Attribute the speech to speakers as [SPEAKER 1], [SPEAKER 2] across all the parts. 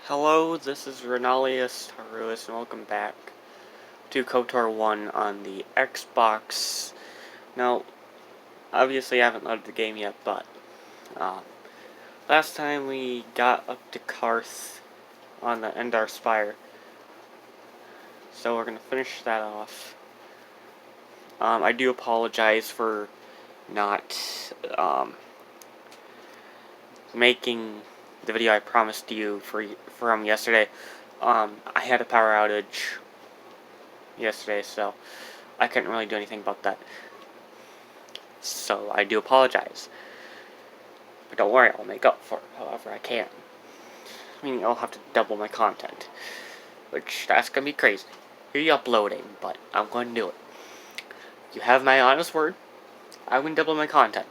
[SPEAKER 1] Hello, this is Renalius Taruis, and welcome back to Kotor 1 on the Xbox. Now, obviously I haven't loaded the game yet, but last time we got up to Carth on the Endar Spire, so we're going to finish that off. I do apologize for not making the video I promised you from yesterday. I had a power outage yesterday, so I couldn't really do anything about that. So I do apologize. But don't worry, I'll make up for it however I can. I mean, I'll have to double my content, which that's gonna be crazy. Re-uploading, but I'm going to do it. You have my honest word, I'm going to double my content.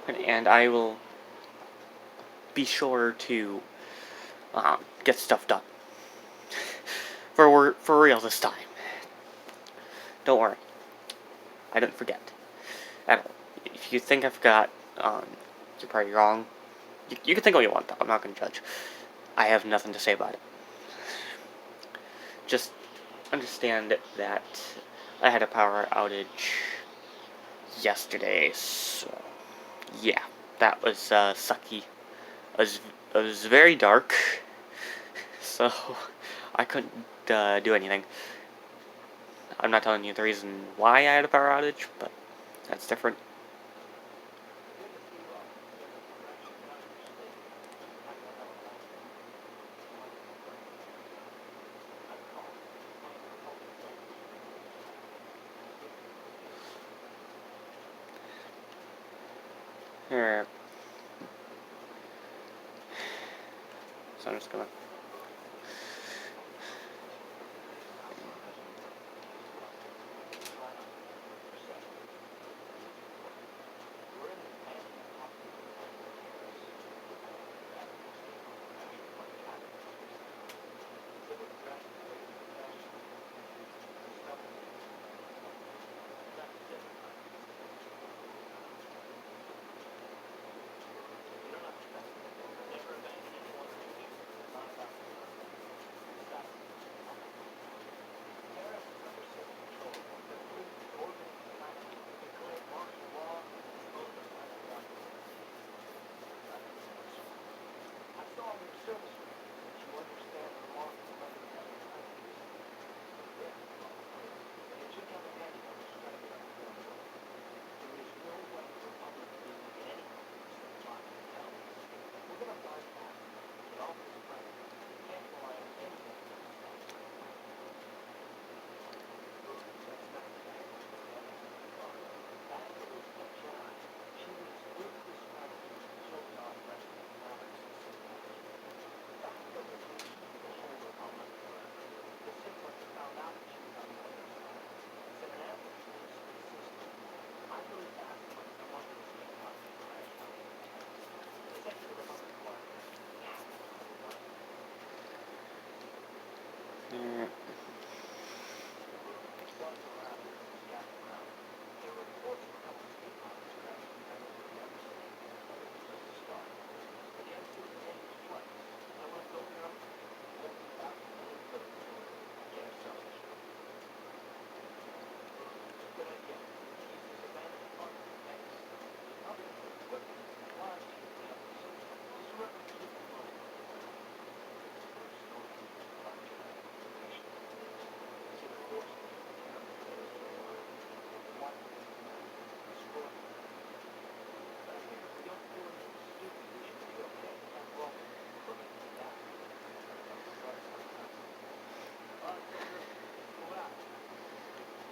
[SPEAKER 1] And I will be sure to get stuff done. For real this time. Don't worry. I didn't forget. At all. If you think I forgot, you're probably wrong. You can think what you want, though. I'm not going to judge. I have nothing to say about it. Just understand that I had a power outage yesterday, so yeah, that was sucky. It was very dark, so I couldn't do anything. I'm not telling you the reason why I had a power outage, but that's different. Here. So I'm just gonna...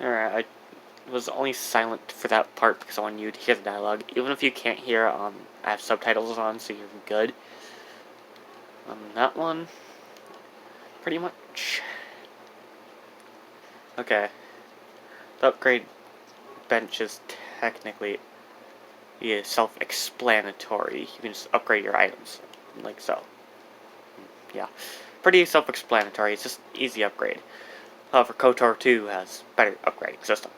[SPEAKER 1] Alright, I was only silent for that part because I wanted you to hear the dialogue. Even if you can't hear, I have subtitles on, so you're good. That one, pretty much. Okay. The upgrade bench is technically self-explanatory. You can just upgrade your items, like so. Yeah. Pretty self-explanatory, it's just easy upgrade. However, Kotor 2 has better upgrading system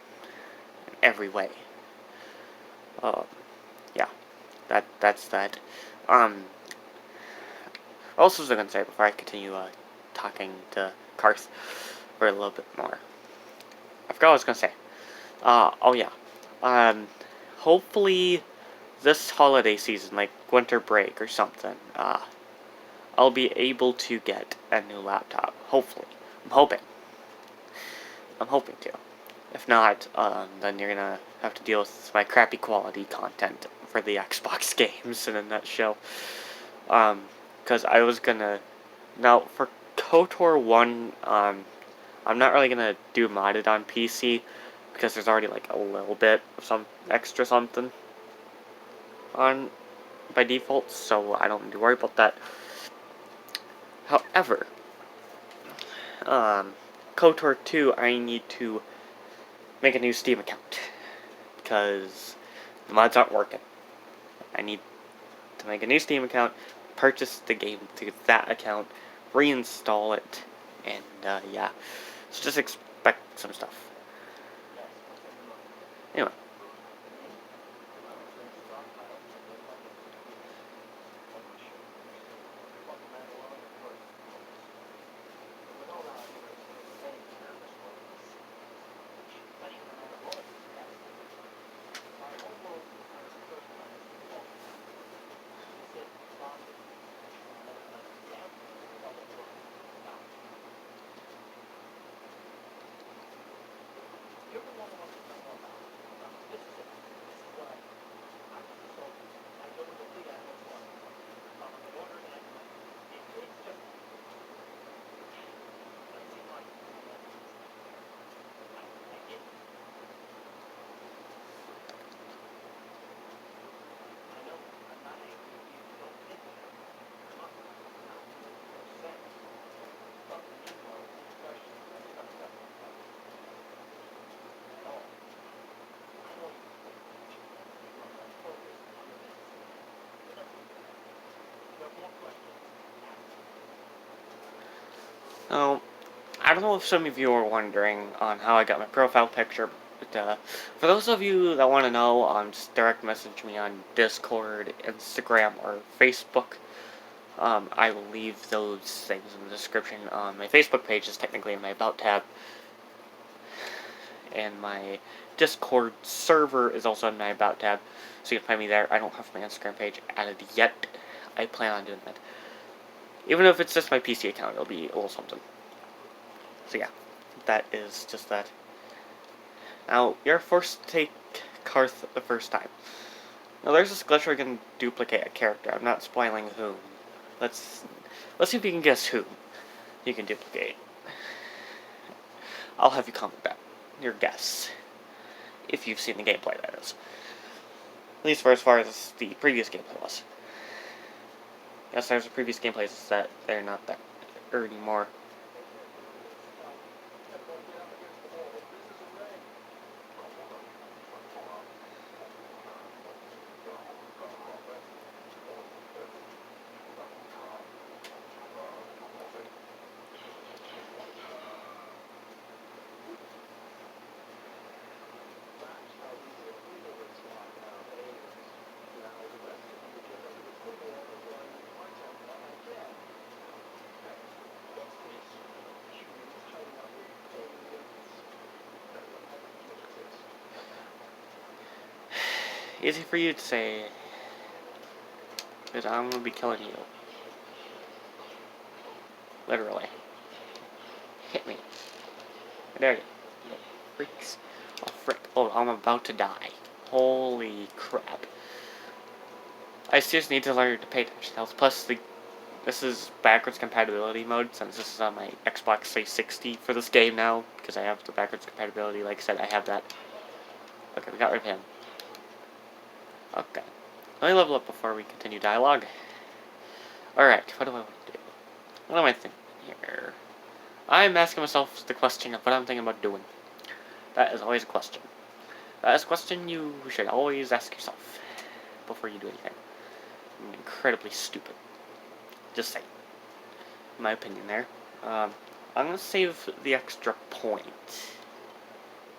[SPEAKER 1] in every way. Yeah, that's that. What else was I going to say before I continue talking to Carth for a little bit more? I forgot what I was going to say. Oh yeah. Hopefully this holiday season, like winter break or something, I'll be able to get a new laptop. Hopefully. I'm hoping. I'm hoping to. If not, then you're gonna have to deal with my crappy quality content for the Xbox games in a nutshell. Because I was gonna... Now, for KOTOR 1, I'm not really gonna do modded on PC, because there's already, like, a little bit of some extra something on by default, so I don't need to worry about that. However, KOTOR 2, I need to make a new Steam account, because the mods aren't working. I need to make a new Steam account, purchase the game to that account, reinstall it, and yeah. So just expect some stuff. Anyway. Oh, I don't know if some of you are wondering on how I got my profile picture, but for those of you that want to know, just direct message me on Discord, Instagram, or Facebook. I will leave those things in the description. My Facebook page is technically in my About tab, and my Discord server is also in my About tab, so you can find me there. I don't have my Instagram page added yet. I plan on doing that. Even if it's just my PC account, it'll be a little something. So yeah, that is just that. Now, you're forced to take Carth the first time. Now, there's this glitch where you can duplicate a character. I'm not spoiling whom. Let's see if you can guess who you can duplicate. I'll have you comment that. Your guess. If you've seen the gameplay, that is. At least for as far as the previous gameplay was. Yes, there's a previous gameplays that they're not there anymore. Easy for you to say, because I'm gonna be killing you. Literally. Hit me. There you go. Freaks. Oh, frick. Oh, I'm about to die. Holy crap. I seriously need to learn to pay attention to health. Plus, this is backwards compatibility mode, since this is on my Xbox 360 for this game now, because I have the backwards compatibility. Like I said, I have that. Okay, we got rid of him. Okay. Let me level up before we continue dialogue. Alright, what do I want to do? What am I thinking here? I'm asking myself the question of what I'm thinking about doing. That is always a question. That is a question you should always ask yourself before you do anything. I'm incredibly stupid. Just saying. My opinion there. I'm gonna save the extra point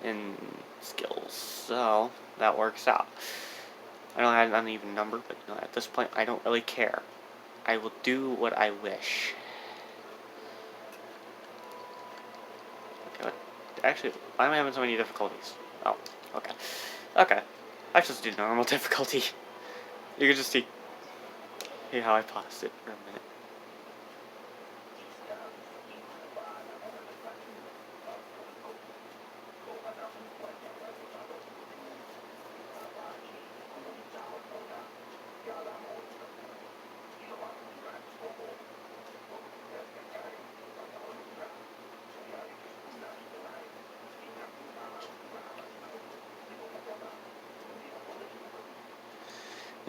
[SPEAKER 1] in skills, so that works out. I don't have an uneven number, but you know, at this point, I don't really care. I will do what I wish. Okay, what? Actually, why am I having so many difficulties? Oh, okay. Okay. I just do normal difficulty. You can just see how I paused it for a minute.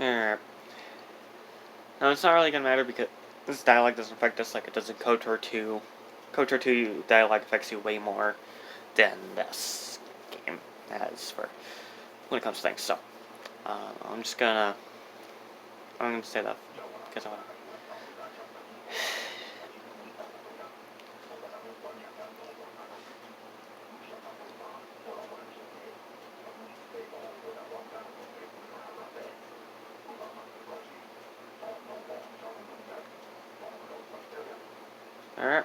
[SPEAKER 1] Alright. Now, it's not really gonna matter because this dialogue doesn't affect us like it does in Kotor 2. Kotor 2 dialogue affects you way more than this game has for when it comes to things. So, I'm just gonna. I'm gonna say that because I wanna. Alright.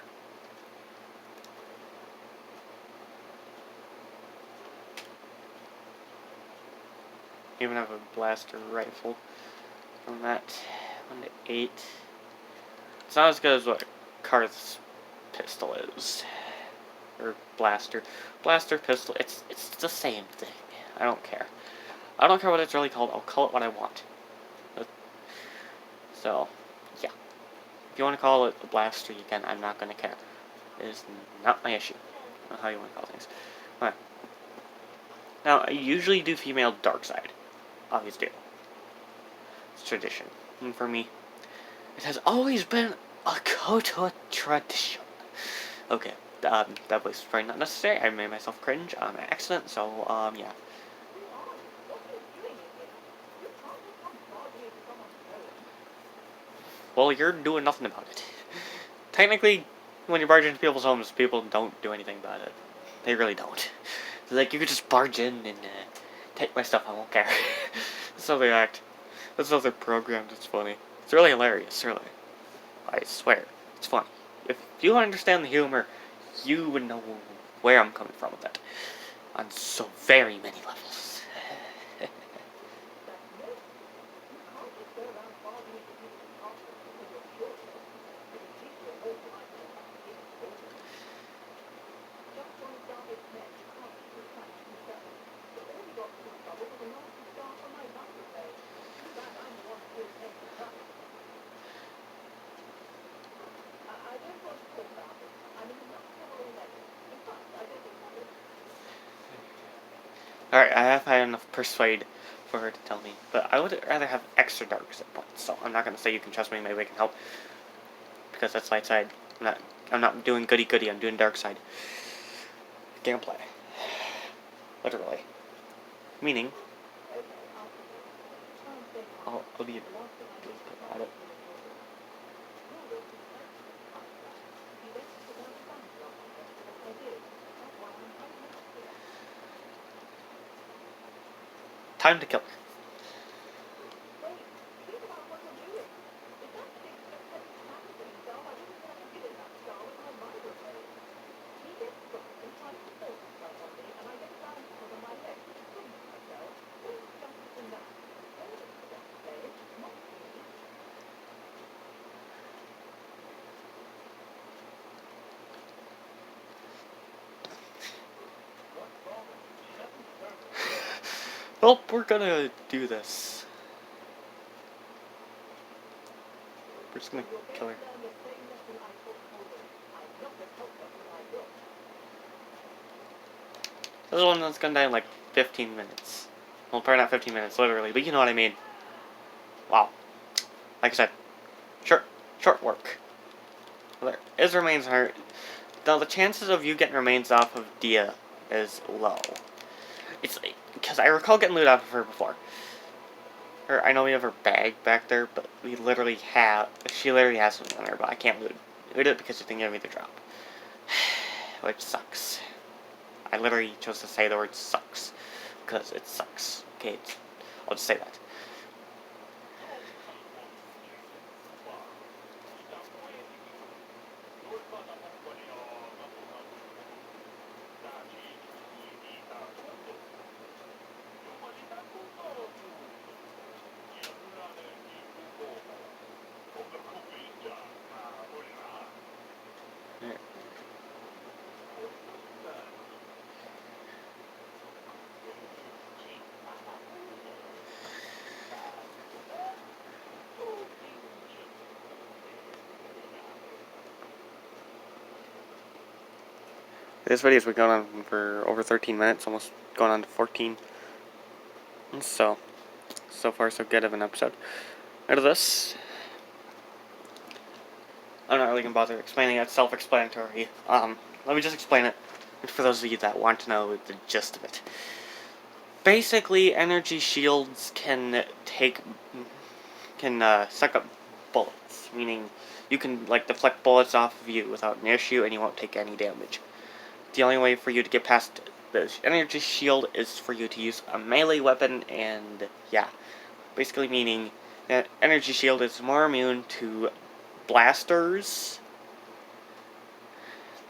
[SPEAKER 1] Even have a blaster rifle from that 1 to 8. It's not as good as what Carth's pistol is. Or blaster. Blaster, pistol, it's the same thing. I don't care. I don't care what it's really called, I'll call it what I want. So, yeah. If you want to call it a blaster, you can. I'm not going to care. It is not my issue. I don't know how you want to call things. Alright. Now, I usually do female dark side. Always do. It's tradition. And for me, it has always been a Kotor tradition. Okay. That was very not necessary. I made myself cringe on accident, so, yeah. Well, you're doing nothing about it. Technically, when you barge into people's homes, people don't do anything about it. They really don't. Like, you could just barge in and take my stuff, I won't care. That's how they act. That's how they're programmed, it's funny. It's really hilarious, really. I swear, it's funny. If you understand the humor, you would know where I'm coming from with it. On so very many levels. Alright, I have had enough persuade for her to tell me, but I would rather have extra dark side points, so I'm not gonna say you can trust me, maybe I can help. Because that's light side. I'm not doing goody goody, I'm doing dark side. Gameplay. Literally. Meaning I'll be at it. Time to kill her. Well, we're gonna do this. We're just gonna kill her. This is one that's gonna die in like 15 minutes. Well, probably not 15 minutes, literally, but you know what I mean. Wow. Like I said, short work. There is remains hurt. Now, the chances of you getting remains off of Dia is low. It's like, because I recall getting loot off of her before. I know we have her bag back there, but we literally have, she literally has something on her, but I can't loot it because you think give me the drop. Which sucks. I literally chose to say the word sucks. Because it sucks. Okay, I'll just say that. This video's been going on for over 13 minutes, almost going on to 14. So far so good of an episode. Out of this, I'm not really gonna bother explaining it. It's self-explanatory. Let me just explain it for those of you that want to know the gist of it. Basically, energy shields can suck up bullets, meaning you can like deflect bullets off of you without an issue, and you won't take any damage. The only way for you to get past the energy shield is for you to use a melee weapon, and yeah, basically meaning that energy shield is more immune to blasters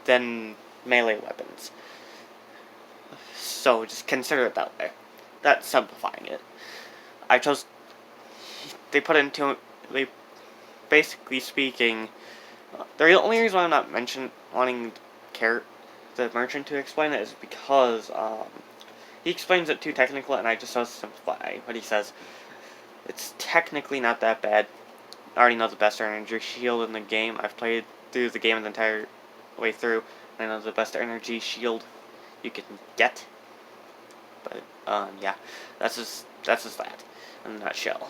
[SPEAKER 1] than melee weapons. So just consider it that way. That's simplifying it. They put into, they basically speaking, the only reason why I'm not wanting Carth, the merchant, to explain it is because he explains it too technical, and I just want to simplify what he says. It's technically not that bad. I already know the best energy shield in the game. I've played through the game the entire way through, and I know the best energy shield you can get. But yeah, that's just that in a nutshell.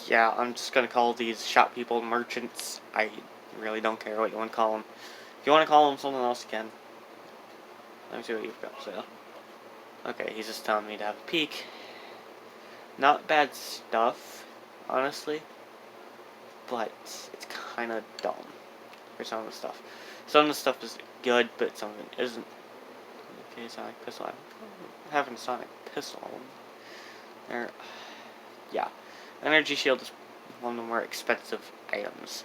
[SPEAKER 1] Yeah, I'm just gonna call these shop people merchants. I really don't care what you want to call them. If you want to call them something else, you can. Let me see what you've got for sale. Okay, he's just telling me to have a peek. Not bad stuff, honestly, but it's kind of dumb for some of the stuff. Some of the stuff is good, but some of it isn't. Okay, Sonic Pistol. I'm having a Sonic Pistol. There, yeah. Energy Shield is one of the more expensive items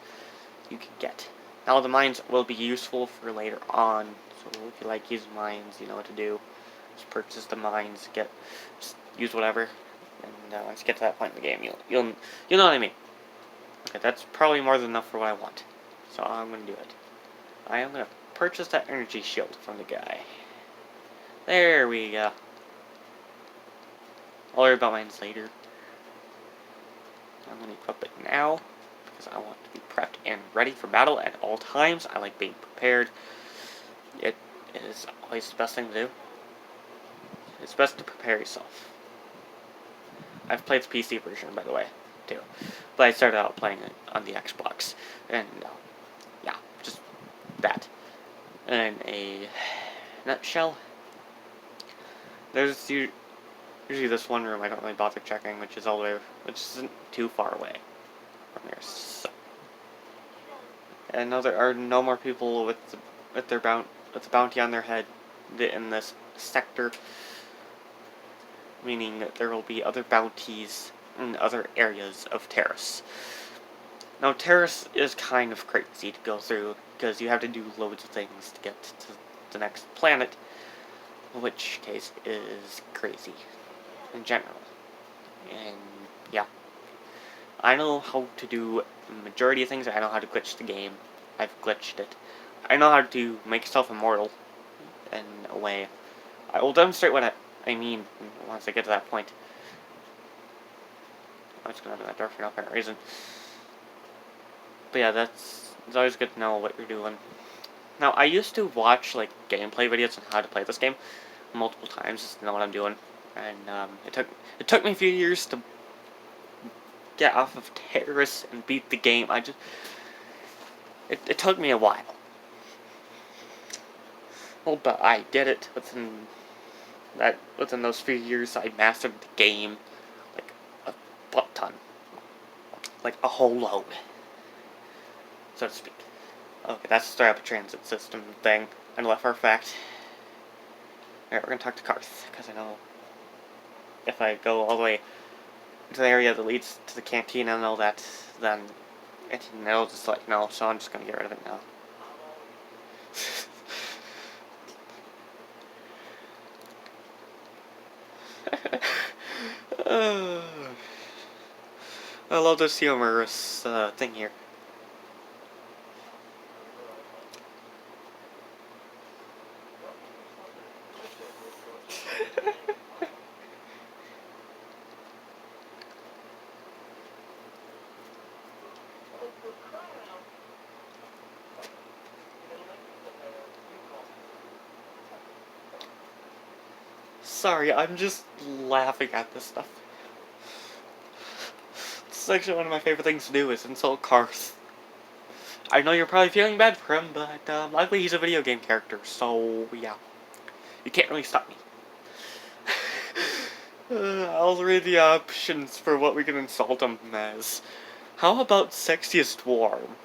[SPEAKER 1] you can get. Now, the mines will be useful for later on, so if you like using mines, you know what to do. Just purchase the mines, just use whatever, and once you get to that point in the game, you'll know what I mean. Okay, that's probably more than enough for what I want, so I'm gonna do it. I am gonna purchase that energy shield from the guy. There we go. I'll worry about mines later. I'm going to equip it now, because I want to be prepped and ready for battle at all times. I like being prepared. It is always the best thing to do. It's best to prepare yourself. I've played the PC version, by the way, too. But I started out playing it on the Xbox. And, yeah, just that. In a nutshell, there's usually this one room I don't really bother checking, which isn't too far away from here. So, and now there are no more people with the bounty on their head in this sector, meaning that there will be other bounties in other areas of Terrace. Now, Terrace is kind of crazy to go through because you have to do loads of things to get to the next planet, which case is crazy in general. And yeah, I know how to do the majority of things. I know how to glitch the game. I've glitched it. I know how to make yourself immortal in a way. I will demonstrate what I mean once I get to that point. I'm just gonna open that door for no apparent reason. But yeah, it's always good to know what you're doing. Now, I used to watch like gameplay videos on how to play this game multiple times just to know what I'm doing. And it took me a few years to get off of Terrace and beat the game. It took me a while. Well, but I did it within those few years. I mastered the game like a butt ton, like a whole load, so to speak. Okay, that's the rapid transit system thing. I know that for a fact. Alright, we're gonna talk to Carth, because I know if I go all the way to the area that leads to the canteen and all that, then it'll just let you know, so I'm just gonna get rid of it now. uh, I love this humorous thing here. Sorry, I'm just laughing at this stuff. This is actually one of my favorite things to do, is insult Carth. I know you're probably feeling bad for him, but luckily he's a video game character, so yeah. You can't really stop me. I'll read the options for what we can insult him as. How about sexiest worm?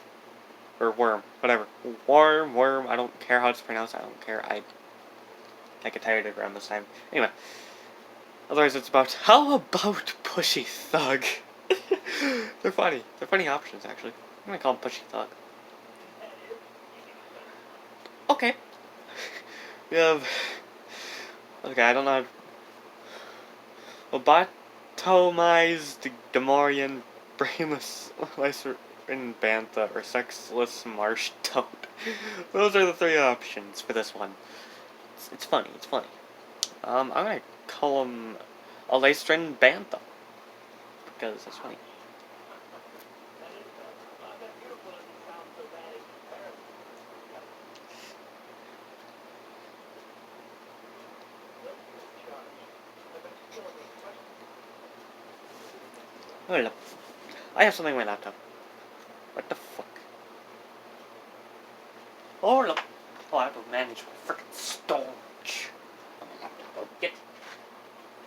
[SPEAKER 1] Or worm, whatever. Worm, I don't care how it's pronounced, I don't care, I get tired of it around this time. Anyway. Otherwise it's about, how about pushy thug? They're funny options actually. I'm gonna call him pushy thug. Okay. We have, okay, I don't know. Lobotomized Gamorrean, brainless Lycerin Bantha, or sexless marsh toad. Those are the three options for this one. It's funny, it's funny. I'm gonna call him a Lycerin Bantha, because it's funny. Hold up. I have something on my laptop. What the fuck? Hold up. Oh, I have to manage my frickin' storage on my laptop. Oh, get.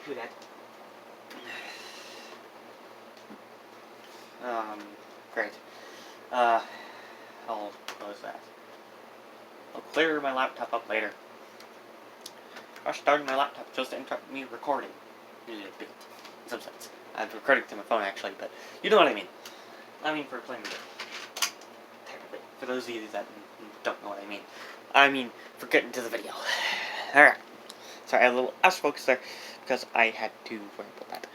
[SPEAKER 1] Do that. Great. I'll close that. I'll clear my laptop up later. I started my laptop just to interrupt me recording. A little bit. In some sense. I'm recording to my phone actually, but you know what I mean. I mean for playing the game. Technically. For those of you that don't know what I mean. I mean for getting to the video. Alright. Sorry, I had a little out of focus there because I had to worry about that.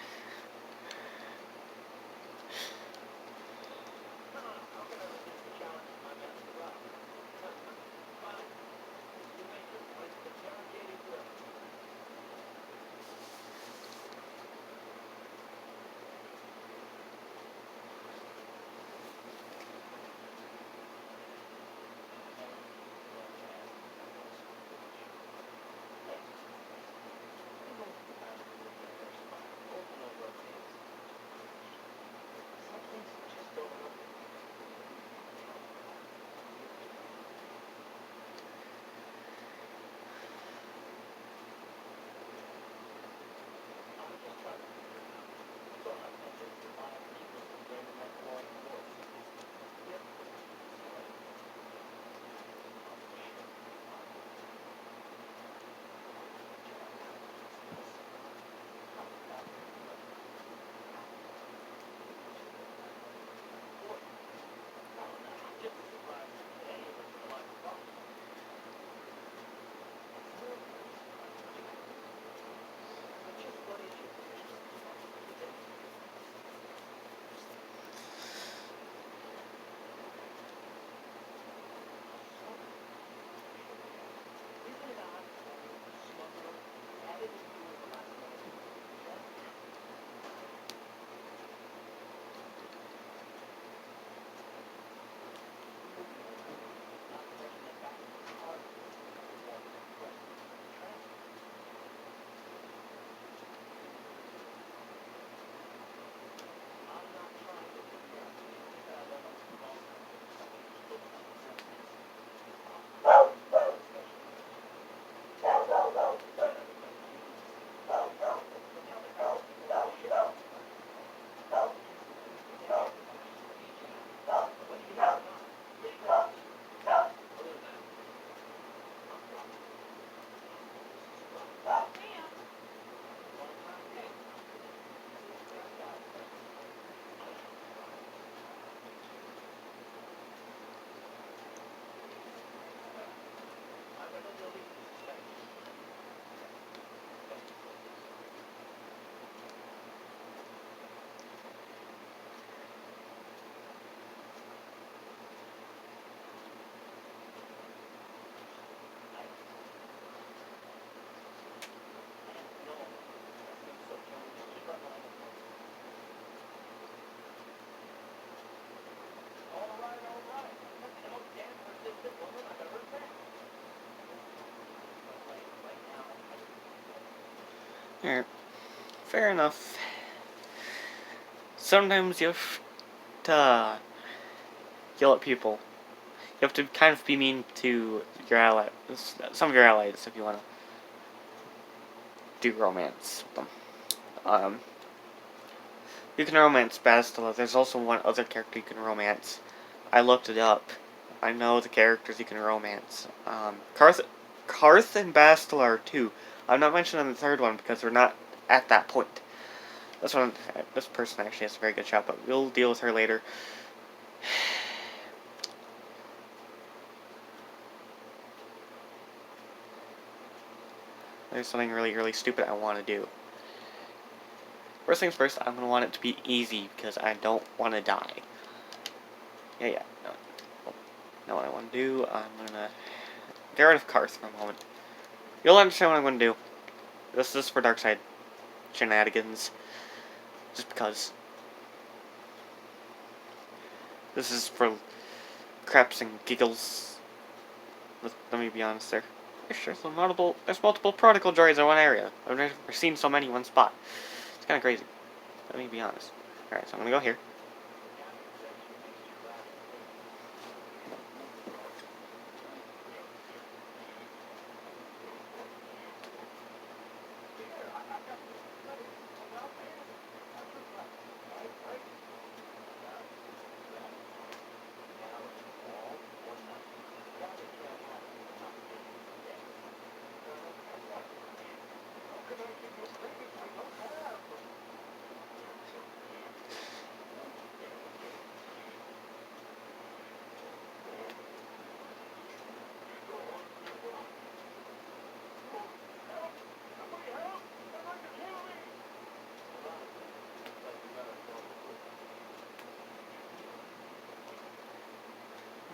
[SPEAKER 1] Alright. Fair enough. Sometimes you have to yell at people. You have to kind of be mean to your allies, some of your allies, if you want to do romance with them. You can romance Bastila. There's also one other character you can romance. I looked it up. I know the characters you can romance. Carth and Bastila are two. I'm not mentioning the third one because we're not at that point. This person actually has a very good shot, but we'll deal with her later. There's something really, really stupid I want to do. First things first, I'm going to want it to be easy because I don't want to die. Yeah. No. Now what I want to do, I'm going to get rid of Carth for a moment. You'll understand what I'm going to do. This is for Darkside shenanigans. Just because. This is for craps and giggles. Let me be honest there. There's multiple protocol droids in one area. I've never seen so many in one spot. It's kind of crazy. Let me be honest. Alright, so I'm going to go here.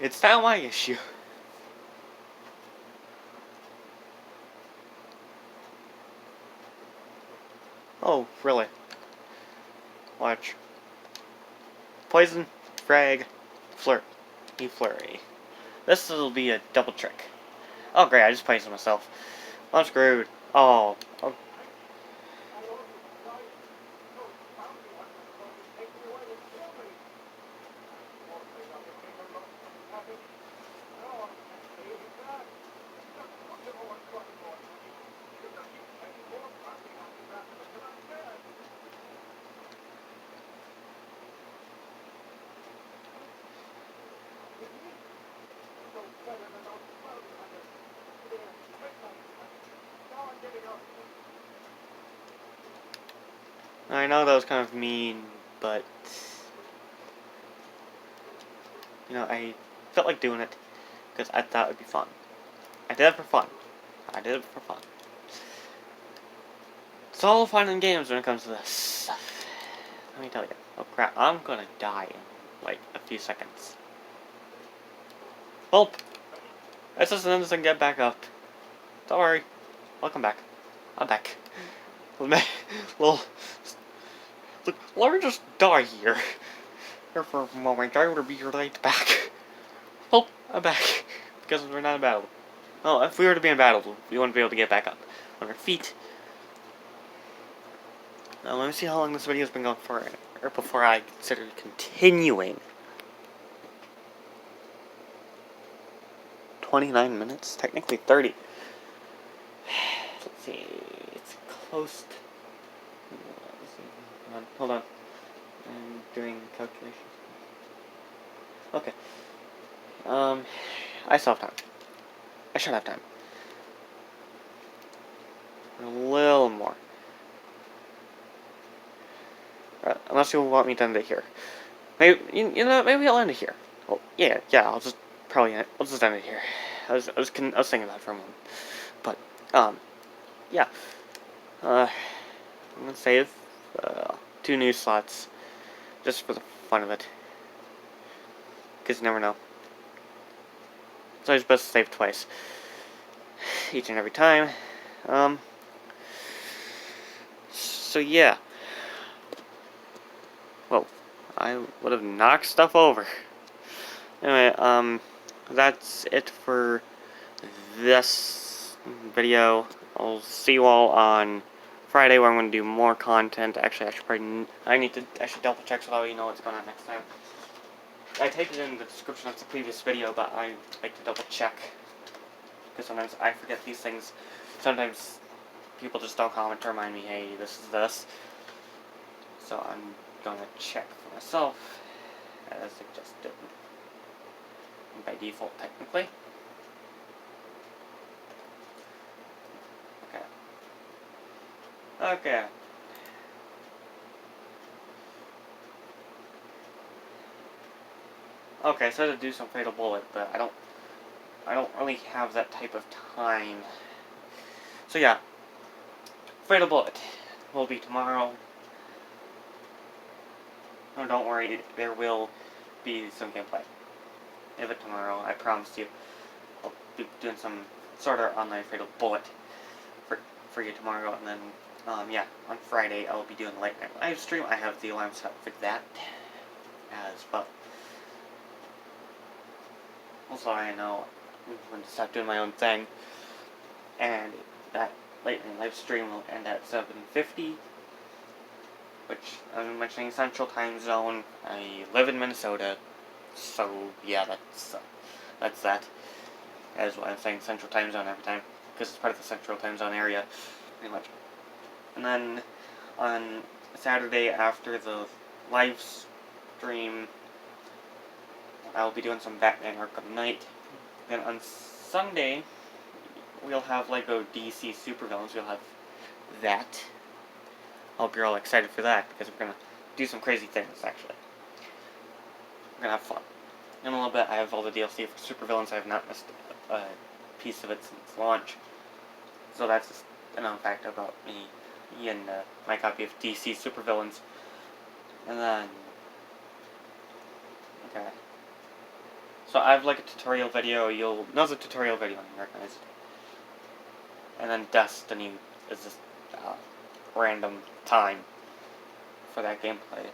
[SPEAKER 1] It's not my issue. Oh, really? Watch. Poison, frag, flurry. This will be a double trick. Oh great, I just poisoned myself. I'm screwed. Oh. I know that was kind of mean, but you know, I felt like doing it because I thought it would be fun. I did it for fun. It's all fun and games when it comes to this. Let me tell you. Oh crap, I'm gonna die in like a few seconds. Help! Let's just end this and get back up. Don't worry. Welcome back. I'm back. Well, let me just die here. Here for a moment. I will be right back. Oh, I'm back. Because we're not in battle. Oh, if we were to be in battle, we wouldn't be able to get back up on our feet. Now, let me see how long this video has been going for, or before I consider continuing. 29 minutes? Technically 30. Let's see. It's close to... Hold on. I'm doing calculations. Okay. I still have time. I should have time. A little more. Unless you want me to end it here. Maybe, you know, maybe I'll end it here. Well, yeah, I'll just end it here. I was thinking about it for a moment. But, yeah. I'm gonna save, 2 news slots. Just for the fun of it. Because you never know. It's always best to save twice. Each and every time. So yeah. Whoa. I would have knocked stuff over. Anyway, that's it for this video. I'll see you all on Friday where I'm going to do more content. Actually, I need to actually double check so that you know what's going on next time. I typed it in the description of the previous video, but I like to double check. Because sometimes I forget these things. Sometimes people just don't comment to remind me, hey, this is this. So I'm going to check for myself, as suggested by default, technically. Okay. Okay, so to do some Fatal Bullet, but I don't really have that type of time. So yeah, Fatal Bullet will be tomorrow. No, don't worry, there will be some gameplay. If it tomorrow, I promise you. I'll be doing some sort of online Fatal Bullet for you tomorrow, and then yeah, on Friday I'll be doing the late night live stream. I have the alarm set for that as well. Also, I know I'm going to stop doing my own thing, and that late night live stream will end at 7:50, which I'm mentioning Central Time Zone. I live in Minnesota, so yeah, that's that. That is why I'm saying Central Time Zone every time, because it's part of the Central Time Zone area, pretty much. And then on Saturday after the live stream, I'll be doing some Batman Arkham Knight. Then on Sunday, we'll have Lego DC Supervillains. We'll have that. I hope you're all excited for that, because we're going to do some crazy things, actually. We're going to have fun. In a little bit, I have all the DLC for Supervillains. I have not missed a piece of it since launch. So that's just a known fact about me and my copy of DC Supervillains. And then... okay. So I have like a tutorial video. You'll know the tutorial video and you recognize it. And then Destiny is just random time for that gameplay.